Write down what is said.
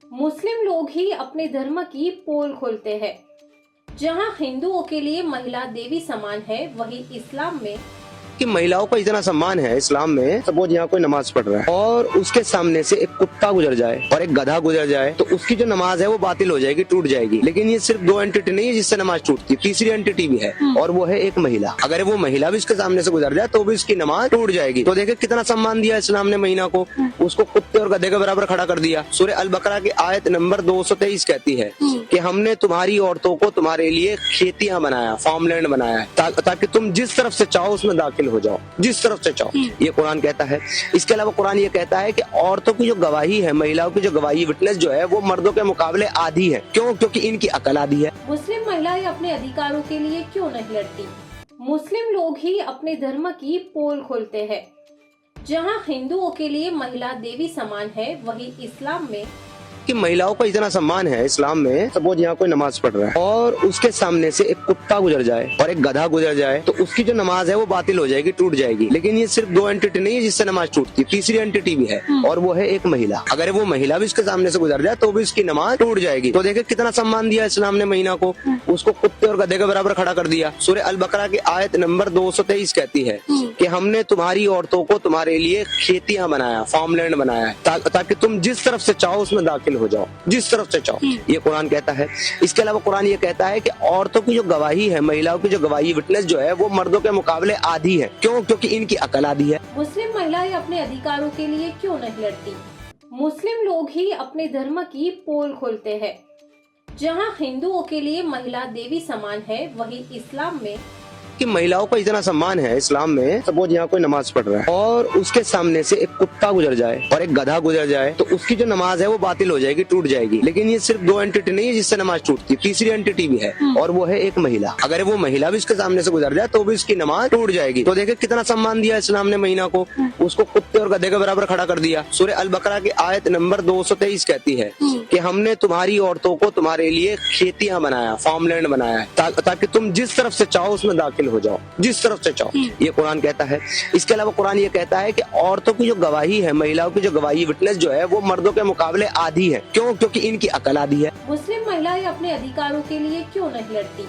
मुस्लिम लोग ही अपने धर्म की पोल खोलते हैं। जहां हिंदुओं के लिए महिला देवी समान है, वहीं इस्लाम में कि महिलाओं का इतना सम्मान है इस्लाम में। सपोज यहाँ कोई नमाज पढ़ रहा है और उसके सामने से एक कुत्ता गुजर जाए और एक गधा गुजर जाए तो उसकी जो नमाज है वो बातिल हो जाएगी, टूट जाएगी। लेकिन ये सिर्फ दो एंटिटी नहीं है जिससे नमाज टूटती है, तीसरी एंटिटी भी है और वो है एक महिला। अगर वो महिला भी इसके सामने से गुजर जाए तो भी उसकी नमाज टूट जाएगी। तो देखे कितना सम्मान दिया इस्लाम ने महिला को, उसको कुत्ते और गधे के बराबर खड़ा कर दिया। सूरह अल बकरा की आयत नंबर 223 कहती है कि हमने तुम्हारी औरतों को तुम्हारे लिए खेतियां बनाया, फार्मलैंड बनाया ताकि तुम जिस तरफ से चाहो उसमें दाखिल हो जाओ, जिस तरफ से चाहो। ये कुरान कहता है। इसके अलावा कुरान ये कहता है कि औरतों की जो गवाही है, महिलाओं की जो गवाही, विटनेस जो है वो मर्दों के मुकाबले आधी है। क्यों? क्योंकि इनकी अकल आधी है। मुस्लिम महिलाएं अपने अधिकारों के लिए क्यों नहीं लड़ती? मुस्लिम लोग ही अपने धर्म की पोल खोलते हैं। जहां हिंदुओं के लिए महिला देवी समान है, वहीं इस्लाम में कि महिलाओं का इतना सम्मान है इस्लाम में। सपोज यहाँ कोई नमाज पढ़ रहा है और उसके सामने से एक कुत्ता गुजर जाए और एक गधा गुजर जाए तो उसकी जो नमाज है वो बातिल हो जाएगी, टूट जाएगी। लेकिन ये सिर्फ दो एंटिटी नहीं है जिससे नमाज टूटती है, तीसरी एंटिटी भी है और वो है एक महिला। अगर वो महिला भी इसके सामने से गुजर जाए तो भी उसकी नमाज टूट जाएगी। तो देखे कितना सम्मान दिया इस्लाम ने महिला को, उसको कुत्ते और गधे के बराबर खड़ा कर दिया। सूरह अल बकरा की आयत नंबर 223 कहती है कि हमने तुम्हारी औरतों को तुम्हारे लिए खेतियां बनाया, फार्मलैंड बनाया ताकि तुम जिस तरफ से चाहो उसमें दाखिल हो जाओ, जिस तरफ से चाहो। ये कुरान कहता है। इसके अलावा कुरान ये कहता है कि औरतों की जो गवाही है, महिलाओं की जो गवाही, विटनेस जो है वो मर्दों के मुकाबले आधी है। क्यों? क्योंकि इनकी अकल आधी है। मुस्लिम महिलाएं अपने अधिकारों के लिए क्यों नहीं लड़ती? मुस्लिम लोग ही अपने धर्म की पोल खोलते हैं। जहां हिंदुओं के लिए महिला देवी समान है, वहीं इस्लाम में कि महिलाओं का इतना सम्मान है इस्लाम में। सपोज यहाँ कोई नमाज पढ़ रहा है और उसके सामने से एक कुत्ता गुजर जाए और एक गधा गुजर जाए तो उसकी जो नमाज है वो बातिल हो जाएगी, टूट जाएगी। लेकिन ये सिर्फ दो एंटिटी नहीं है जिससे नमाज टूटती है, तीसरी एंटिटी भी है और वो है एक महिला। अगर वो महिला भी इसके सामने से गुजर जाए तो भी उसकी नमाज टूट जाएगी। तो देखे कितना सम्मान दिया इस्लाम ने महिला को, उसको कुत्ते और गधे के बराबर खड़ा कर दिया। सूरह अल बकरा की आयत नंबर 223 कहती है कि हमने तुम्हारी औरतों को तुम्हारे लिए खेतियां बनाया, फार्मलैंड बनाया ताकि तुम जिस तरफ से चाहो उसमें दाखिल हो जाओ, जिस तरफ से चाहो। ये कुरान कहता है। इसके अलावा कुरान ये कहता है कि औरतों की जो गवाही है, महिलाओं की जो गवाही, विटनेस जो है वो मर्दों के मुकाबले आधी है। क्यों? क्योंकि इनकी अकल आधी है। मुस्लिम महिलाएं अपने अधिकारों के लिए क्यों नहीं लड़ती?